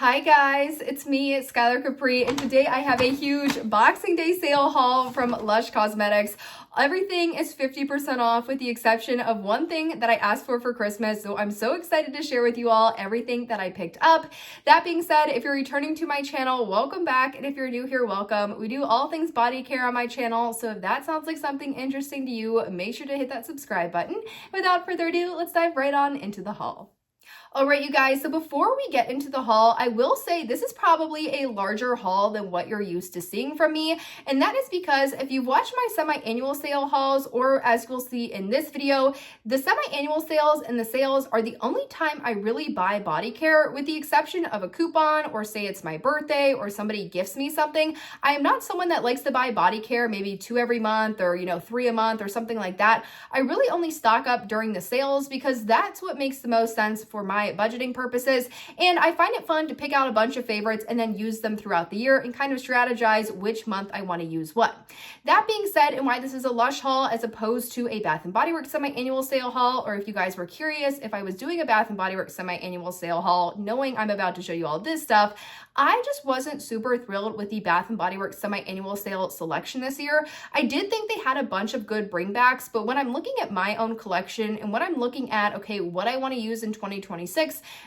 Hi guys, it's me, Skylar Capri, and today I have a huge Boxing Day sale haul from Lush Cosmetics. Everything is 50% off with the exception of one thing that I asked for Christmas, so I'm so excited to share with you all everything that I picked up. That being said, if you're returning to my channel, welcome back, and if you're new here, welcome. We do all things body care on my channel, so if that sounds like something interesting to you, make sure to hit that subscribe button. Without further ado, let's dive right on into the haul. All right, you guys, so before we get into the haul, I will say this is probably a larger haul than what you're used to seeing from me. And that is because if you've watched my semi-annual sale hauls, or as you'll see in this video, the semi-annual sales and the sales are the only time I really buy body care, with the exception of a coupon, or say it's my birthday, or somebody gifts me something. I am not someone that likes to buy body care maybe 2 every month, or 3 a month, or something like that. I really only stock up during the sales because that's what makes the most sense for my budgeting purposes, and I find it fun to pick out a bunch of favorites and then use them throughout the year and kind of strategize which month I want to use what. That being said, and why this is a Lush haul as opposed to a Bath & Body Works semi-annual sale haul, or if you guys were curious if I was doing a Bath & Body Works semi-annual sale haul, knowing I'm about to show you all this stuff, I just wasn't super thrilled with the Bath & Body Works semi-annual sale selection this year. I did think they had a bunch of good bringbacks, but when I'm looking at my own collection and when I'm looking at, okay, what I want to use in 2026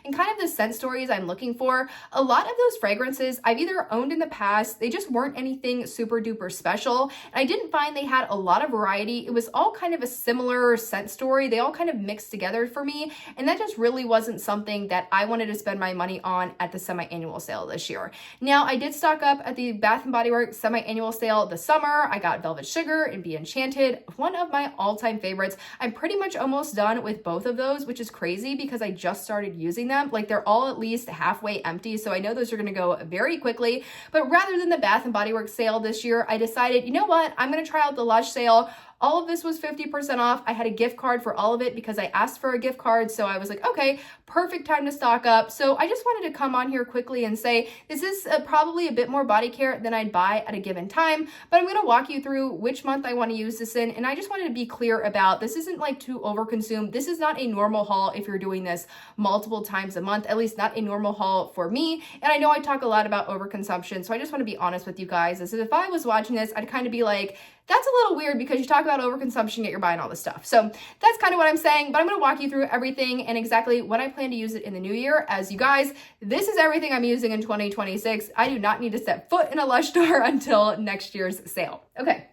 and kind of the scent stories I'm looking for, a lot of those fragrances I've either owned in the past, they just weren't anything super duper special, and I didn't find they had a lot of variety. It was all kind of a similar scent story. They all kind of mixed together for me, and that just really wasn't something that I wanted to spend my money on at the semi-annual sale this year. Now, I did stock up at the Bath & Body Works semi-annual sale this summer. I got Velvet Sugar and Be Enchanted, one of my all-time favorites. I'm pretty much almost done with both of those, which is crazy because I just started using them. Like, they're all at least halfway empty, so I know those are going to go very quickly. But rather than the Bath & Body Works sale this year, I decided, you know what, I'm going to try out the Lush sale. All of this was 50% off. I had a gift card for all of it because I asked for a gift card. So I was like, okay, perfect time to stock up. So I just wanted to come on here quickly and say, this is probably a bit more body care than I'd buy at a given time, but I'm going to walk you through which month I want to use this in. And I just wanted to be clear about, this isn't like to overconsume. This is not a normal haul if you're doing this multiple times a month, at least not a normal haul for me. And I know I talk a lot about overconsumption, so I just want to be honest with you guys. As if I was watching this, I'd kind of be like, that's a little weird because you talk about overconsumption yet you're buying all this stuff. So that's kind of what I'm saying, but I'm going to walk you through everything and exactly when I plan to use it in the new year. As you guys, this is everything I'm using in 2026. I do not need to set foot in a Lush store until next year's sale. Okay.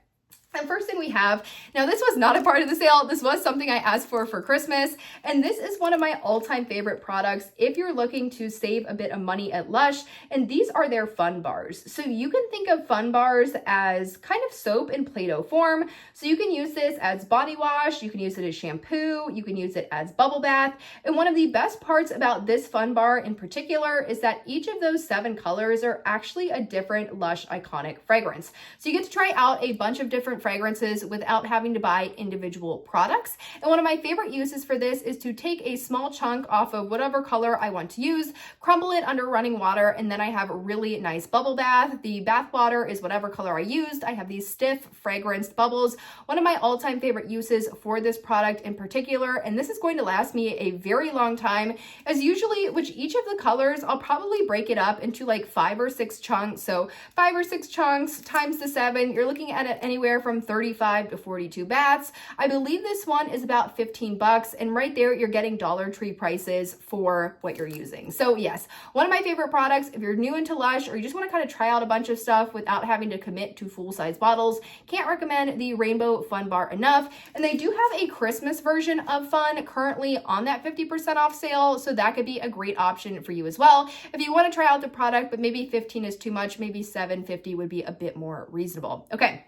And first thing we have, now this was not a part of the sale, this was something I asked for Christmas, and this is one of my all-time favorite products if you're looking to save a bit of money at Lush, and these are their Fun Bars. So you can think of Fun Bars as kind of soap in Play-Doh form, so you can use this as body wash, you can use it as shampoo, you can use it as bubble bath, and one of the best parts about this Fun Bar in particular is that each of those 7 colors are actually a different Lush iconic fragrance. So you get to try out a bunch of different fragrances without having to buy individual products. And one of my favorite uses for this is to take a small chunk off of whatever color I want to use, crumble it under running water, and then I have a really nice bubble bath. The bath water is whatever color I used. I have these stiff fragranced bubbles. One of my all-time favorite uses for this product in particular, and this is going to last me a very long time, as usually with each of the colors, I'll probably break it up into like 5 or 6 chunks. So 5 or 6 chunks times the 7, you're looking at it anywhere from 35 to 42 baths. I believe this one is about $15, and right there you're getting Dollar Tree prices for what you're using. So yes, one of my favorite products if you're new into Lush or you just want to kind of try out a bunch of stuff without having to commit to full-size bottles. Can't recommend the Rainbow Fun Bar enough. And they do have a Christmas version of Fun currently on that 50% off sale, so that could be a great option for you as well. If you want to try out the product, but maybe 15 is too much, maybe $7.50 would be a bit more reasonable. Okay.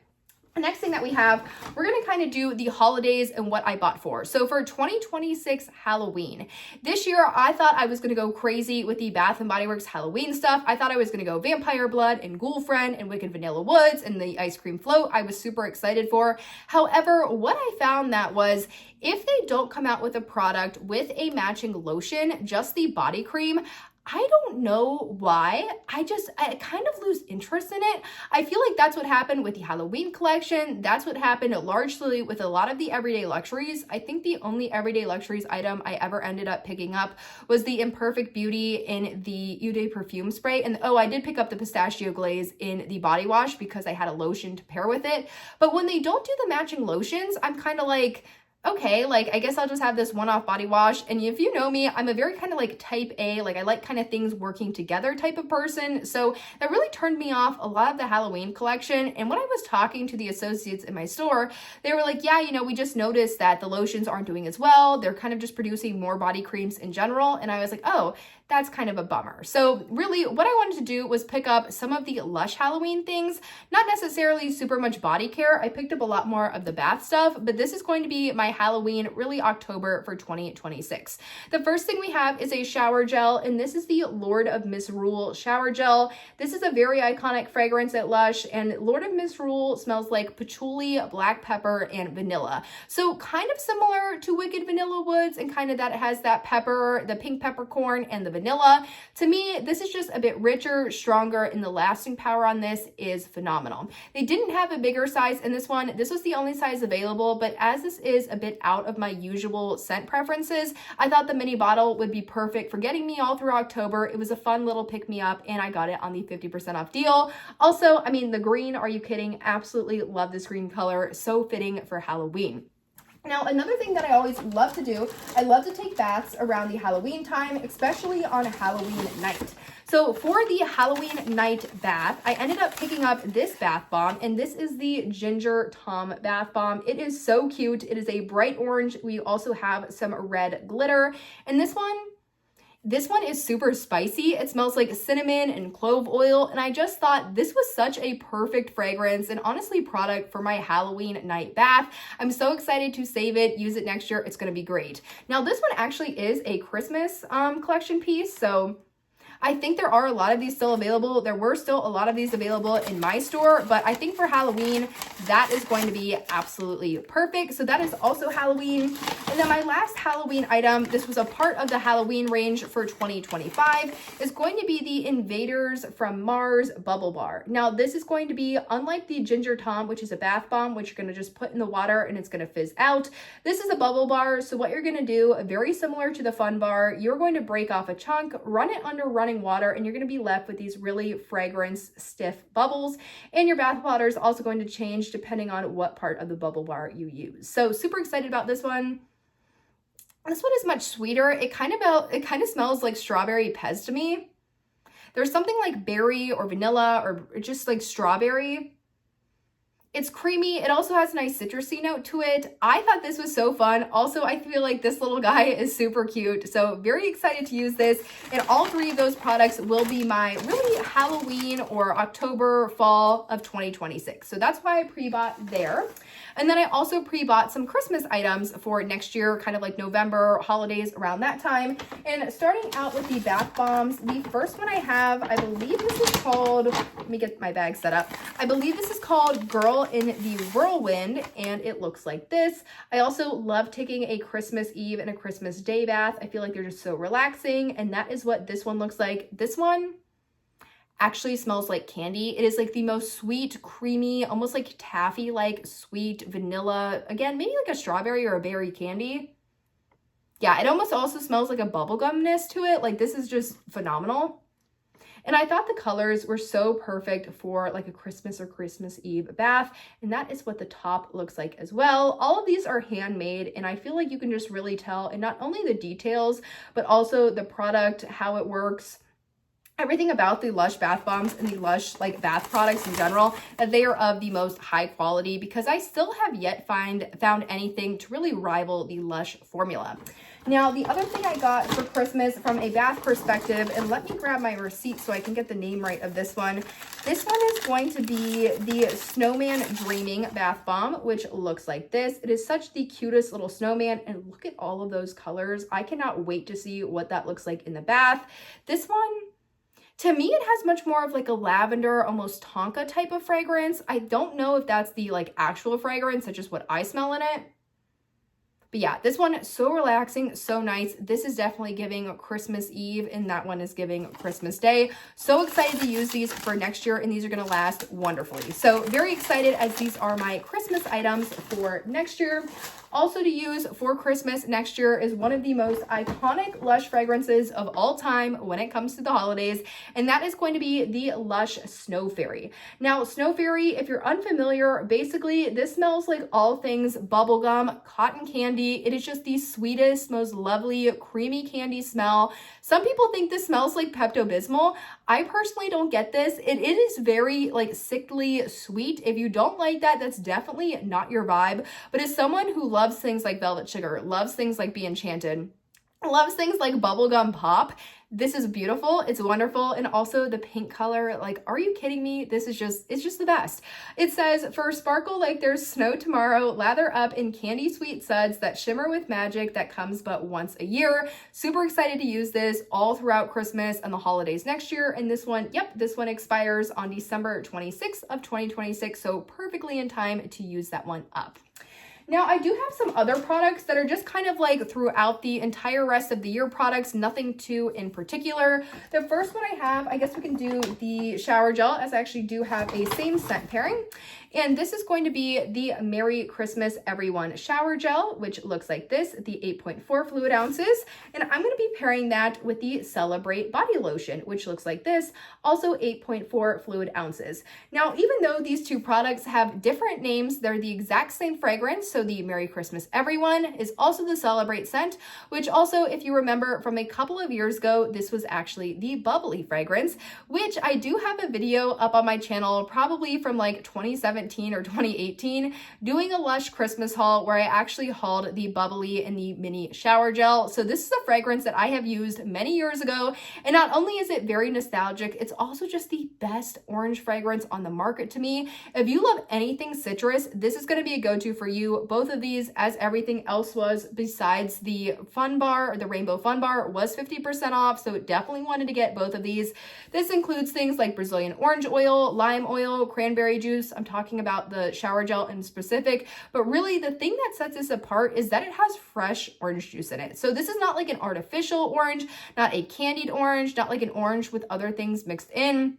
The next thing that we have, we're going to kind of do the holidays and what I bought for. So for 2026 Halloween, this year I thought I was going to go crazy with the Bath & Body Works Halloween stuff. I thought I was going to go Vampire Blood and Ghoul Friend and Wicked Vanilla Woods and the ice cream float I was super excited for. However, what I found that was, if they don't come out with a product with a matching lotion, just the body cream, I don't know why. I kind of lose interest in it. I feel like that's what happened with the Halloween collection. That's what happened largely with a lot of the everyday luxuries. I think the only everyday luxuries item I ever ended up picking up was the Imperfect Beauty in the Eau de Perfume spray. And oh, I did pick up the pistachio glaze in the body wash because I had a lotion to pair with it. But when they don't do the matching lotions, I'm kind of like, okay, like I guess I'll just have this one-off body wash. And if you know me, I'm a very kind of like type A, like I like kind of things working together type of person. So that really turned me off a lot of the Halloween collection. And when I was talking to the associates in my store, they were like, yeah, we just noticed that the lotions aren't doing as well. They're kind of just producing more body creams in general. And I was like, oh, that's kind of a bummer. So really what I wanted to do was pick up some of the Lush Halloween things, not necessarily super much body care. I picked up a lot more of the bath stuff, but this is going to be my Halloween, really October for 2026. The first thing we have is a shower gel, and this is the Lord of Misrule shower gel. This is a very iconic fragrance at Lush, and Lord of Misrule smells like patchouli, black pepper, and vanilla. So kind of similar to Wicked Vanilla Woods, and kind of that it has that pepper, the pink peppercorn, and the vanilla. To me, this is just a bit richer, stronger, and the lasting power on this is phenomenal. They didn't have a bigger size in this one. This was the only size available, but as this is a bit out of my usual scent preferences, I thought the mini bottle would be perfect for getting me all through October. It was a fun little pick-me-up, and I got it on the 50% off deal. Also, I mean, the green, are you kidding? Absolutely love this green color. So fitting for Halloween. Now, another thing that I always love to do, I love to take baths around the Halloween time, especially on Halloween night. So for the Halloween night bath, I ended up picking up this bath bomb, and this is the Ginger Tom bath bomb. It is so cute. It is a bright orange. We also have some red glitter, and this one is super spicy. It smells like cinnamon and clove oil, and I just thought this was such a perfect fragrance and honestly product for my Halloween night bath. I'm so excited to save it, use it next year. It's going to be great. Now, this one actually is a Christmas collection piece, so I think there are a lot of these still available. There were still a lot of these available in my store, but I think for Halloween, that is going to be absolutely perfect. So that is also Halloween. And then my last Halloween item, this was a part of the Halloween range for 2025, is going to be the Invaders from Mars Bubble Bar. Now, this is going to be, unlike the Ginger Tom, which is a bath bomb, which you're going to just put in the water and it's going to fizz out. This is a bubble bar. So what you're going to do, very similar to the Fun Bar, you're going to break off a chunk, run it under running water, and you're going to be left with these really fragrance stiff bubbles, and your bath water is also going to change depending on what part of the bubble bar you use. So super excited about this one. This one is much sweeter. It kind of smells like strawberry pez to me. There's something like berry or vanilla or just like strawberry. It's creamy. It also has a nice citrusy note to it. I thought this was so fun. Also, I feel like this little guy is super cute. So very excited to use this. And all three of those products will be my really Halloween or October, fall of 2026. So that's why I pre-bought there. And then I also pre-bought some Christmas items for next year, kind of like November, holidays around that time. And starting out with the bath bombs, the first one I have, I believe this is called, let me get my bag set up. I believe this is called Girl in the Whirlwind, and it looks like this. I also love taking a Christmas Eve and a Christmas Day bath. I feel like they're just so relaxing, and that is what this one looks like. This one actually smells like candy. It is like the most sweet, creamy, almost like taffy-like sweet vanilla. Again, maybe like a strawberry or a berry candy. Yeah, it almost also smells like a bubblegumness to it. Like, this is just phenomenal. And I thought the colors were so perfect for like a Christmas or Christmas Eve bath. And that is what the top looks like as well. All of these are handmade, and I feel like you can just really tell, and not only the details, but also the product, how it works, everything about the Lush bath bombs and the Lush like bath products in general, that they are of the most high quality, because I still have yet found anything to really rival the Lush formula. Now, the other thing I got for Christmas from a bath perspective, and let me grab my receipt so I can get the name right of this one. This one is going to be the Snowman Dreaming Bath Bomb, which looks like this. It is such the cutest little snowman, and look at all of those colors. I cannot wait to see what that looks like in the bath. This one, to me, it has much more of like a lavender, almost tonka type of fragrance. I don't know if that's the like actual fragrance, such as what I smell in it. But yeah, this one, so relaxing, so nice. This is definitely giving Christmas Eve, and that one is giving Christmas Day. So excited to use these for next year, and these are gonna last wonderfully. So very excited, as these are my Christmas items for next year. Also to use for Christmas next year is one of the most iconic Lush fragrances of all time when it comes to the holidays, and that is going to be the Lush Snow Fairy. Now, Snow Fairy, if you're unfamiliar, basically this smells like all things bubblegum, cotton candy. It is just the sweetest, most lovely, creamy candy smell. Some people think this smells like Pepto-Bismol. I personally don't get this. It is very like sickly sweet. If you don't like that, that's definitely not your vibe. But as someone who loves things like Velvet Sugar, loves things like Be Enchanted, loves things like bubblegum pop, this is beautiful. It's wonderful. And also the pink color, like, are you kidding me? This is just, it's just the best. It says, for sparkle like there's snow tomorrow, lather up in candy sweet suds that shimmer with magic that comes but once a year. Super excited to use this all throughout Christmas and the holidays next year. And this one, yep, this one expires on December 26th of 2026. So perfectly in time to use that one up. Now, I do have some other products that are just kind of like throughout the entire rest of the year products, nothing too in particular. The first one I have, I guess we can do the shower gel, as I actually do have a same scent pairing. And this is going to be the Merry Christmas Everyone shower gel, which looks like this, the 8.4 fluid ounces. And I'm going to be pairing that with the Celebrate body lotion, which looks like this, also 8.4 fluid ounces. Now, even though these two products have different names, they're the exact same fragrance. So the Merry Christmas Everyone is also the Celebrate scent, which also, if you remember from a couple of years ago, this was actually the bubbly fragrance, which I do have a video up on my channel, probably from like 2017 or 2018, doing a Lush Christmas haul where I actually hauled the bubbly and the mini shower gel. So this is a fragrance that I have used many years ago. And not only is it very nostalgic, it's also just the best orange fragrance on the market to me. If you love anything citrus, this is going to be a go-to for you. Both of these, as everything else was besides the Fun Bar, or the Rainbow Fun Bar, was 50% off. So definitely wanted to get both of these. This includes things like Brazilian orange oil, lime oil, cranberry juice. I'm talking about the shower gel in specific, but really the thing that sets this apart is that it has fresh orange juice in it. So this is not like an artificial orange, not a candied orange, not like an orange with other things mixed in.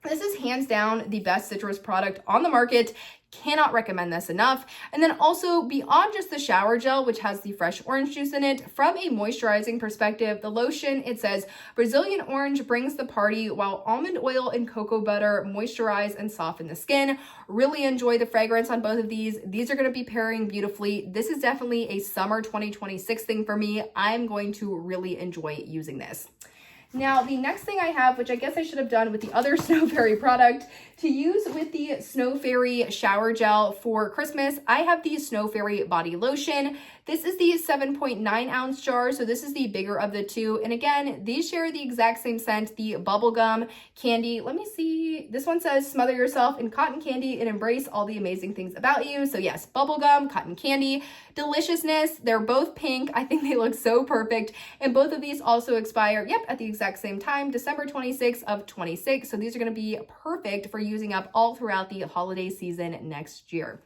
This is hands down the best citrus product on the market. Cannot recommend this enough. And then also, beyond just the shower gel, which has the fresh orange juice in it, from a moisturizing perspective, the lotion, it says Brazilian orange brings the party while almond oil and cocoa butter moisturize and soften the skin. Really enjoy the fragrance on both of these. These are going to be pairing beautifully. This is definitely a summer 2026 thing for me. I'm going to really enjoy using this. Now, the next thing I have, which I guess I should have done with the other Snow Fairy product, to use with the Snow Fairy shower gel for Christmas, I have the Snow Fairy body lotion. This is the 7.9 ounce jar, so this is the bigger of the two. And again, these share the exact same scent, the bubblegum candy. Let me see. This one says, smother yourself in cotton candy and embrace all the amazing things about you. So yes, bubblegum, cotton candy, deliciousness. They're both pink. I think they look so perfect. And both of these also expire, yep, at the exact same time, December 26th of 26. So these are going to be perfect for using up all throughout the holiday season next year.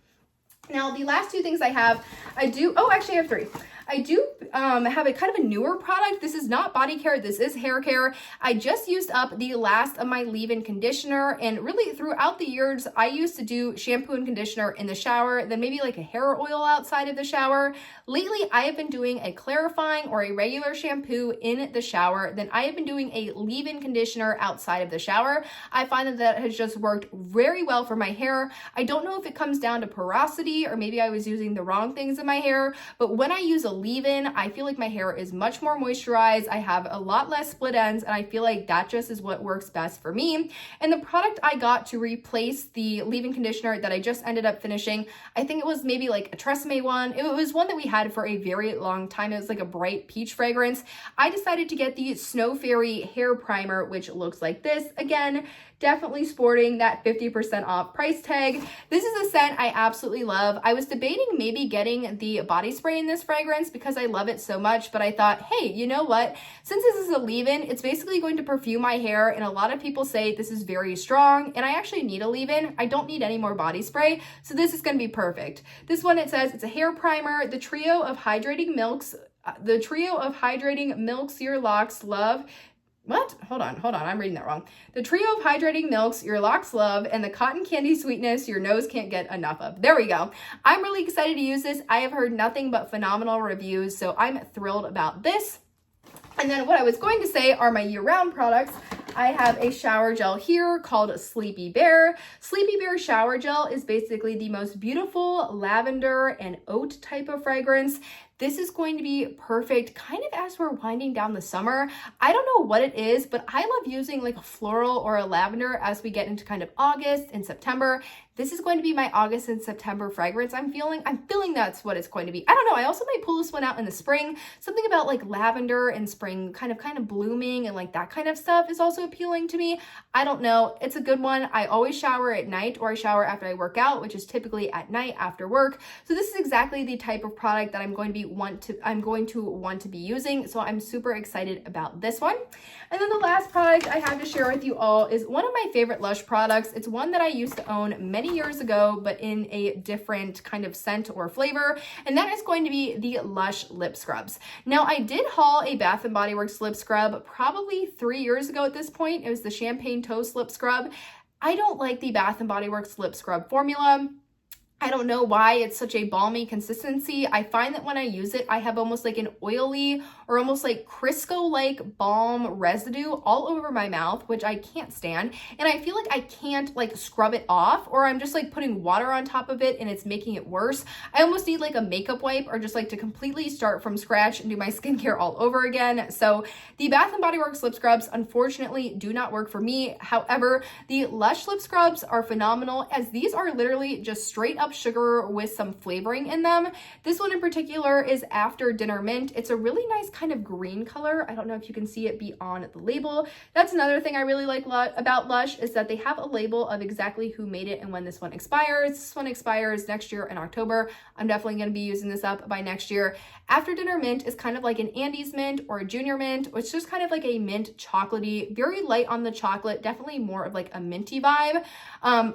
Now, the last two things I have, actually I have three. I do have a kind of a newer product. This is not body care. This is hair care. I just used up the last of my leave-in conditioner, and really throughout the years, I used to do shampoo and conditioner in the shower, then maybe like a hair oil outside of the shower. Lately, I have been doing a clarifying or a regular shampoo in the shower. Then I have been doing a leave-in conditioner outside of the shower. I find that that has just worked very well for my hair. I don't know if it comes down to porosity or maybe I was using the wrong things in my hair, but when I use a leave-in, I feel like my hair is much more moisturized. I have a lot less split ends, and I feel like that just is what works best for me. And the product I got to replace the leave-in conditioner that I just ended up finishing, I think it was maybe like a Tresemme one. It was one that we had for a very long time. It was like a bright peach fragrance. I decided to get the Snow Fairy hair primer, which looks like this. Again, definitely sporting that 50% off price tag. This is a scent I absolutely love. I was debating maybe getting the body spray in this fragrance because I love it so much, but I thought, hey, you know what? Since this is a leave-in, it's basically going to perfume my hair, and a lot of people say this is very strong, and I actually need a leave-in. I don't need any more body spray, so this is going to be perfect. This one, it says it's a hair primer, the trio of hydrating milks your locks love. What? Hold on. I'm reading that wrong. The trio of hydrating milks your locks love and the cotton candy sweetness your nose can't get enough of. There we go. I'm really excited to use this. I have heard nothing but phenomenal reviews, so I'm thrilled about this. And then what I was going to say are my year-round products. I have a shower gel here called Sleepy Bear. Sleepy Bear shower gel is basically the most beautiful lavender and oat type of fragrance. This is going to be perfect kind of as we're winding down the summer. I don't know what it is, but I love using like a floral or a lavender as we get into kind of August and September. This is going to be my August and September fragrance. I'm feeling that's what it's going to be. I don't know. I also might pull this one out in the spring. Something about like lavender and spring kind of blooming and like that kind of stuff is also appealing to me. I don't know. It's a good one. I always shower at night, or I shower after I work out, which is typically at night after work. So this is exactly the type of product that I'm going to want to be using. So I'm super excited about this one. And then the last product I have to share with you all is one of my favorite Lush products. It's one that I used to own many years ago, but in a different kind of scent or flavor, and that is going to be the Lush lip scrubs. Now, I did haul a Bath & Body Works lip scrub probably 3 years ago at this point. It was the Champagne Toast lip scrub. I don't like the Bath & Body Works lip scrub formula. I don't know why it's such a balmy consistency. I find that when I use it, I have almost like an oily or almost like Crisco-like balm residue all over my mouth, which I can't stand. And I feel like I can't like scrub it off, or I'm just like putting water on top of it and it's making it worse. I almost need like a makeup wipe or just like to completely start from scratch and do my skincare all over again. So the Bath & Body Works lip scrubs, unfortunately, do not work for me. However, the Lush lip scrubs are phenomenal, as these are literally just straight up sugar with some flavoring in them. This one in particular is After Dinner Mint. It's a really nice kind of green color. I don't know if you can see it beyond the label. That's another thing I really like about Lush, is that they have a label of exactly who made it and when this one expires. This one expires next year in October. I'm definitely going to be using this up by next year. After Dinner Mint is kind of like an Andes mint or a Junior Mint, which is just kind of like a mint chocolatey, very light on the chocolate, definitely more of like a minty vibe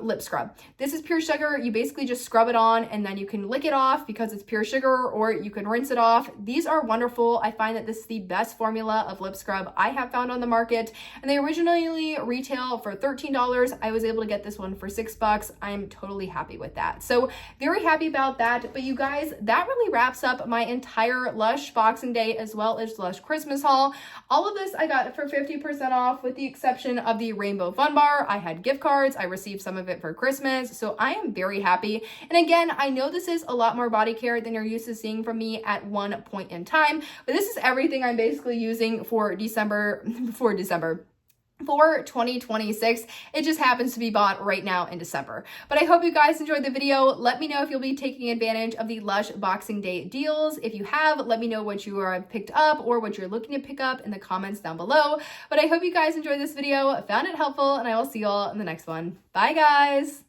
lip scrub. This is pure sugar. You basically just scrub it on and then you can lick it off because it's pure sugar, or you can rinse it off. These are wonderful. I find that this is the best formula of lip scrub I have found on the market, and they originally retail for $13. I was able to get this one for $6. I'm totally happy with that. So very happy about that. But you guys, that really wraps up my entire Lush Boxing Day as well as Lush Christmas haul. All of this I got for 50% off, with the exception of the Rainbow Fun Bar. I had gift cards. I received some of it for Christmas, so I am very happy. And again, I know this is a lot more body care than you're used to seeing from me at one point in time, but this is everything I'm basically using for for 2026. It just happens to be bought right now in December. But I hope you guys enjoyed the video. Let me know if you'll be taking advantage of the Lush Boxing Day deals. If you have, let me know what you have picked up or what you're looking to pick up in the comments down below. But I hope you guys enjoyed this video, found it helpful, and I will see you all in the next one. Bye, guys.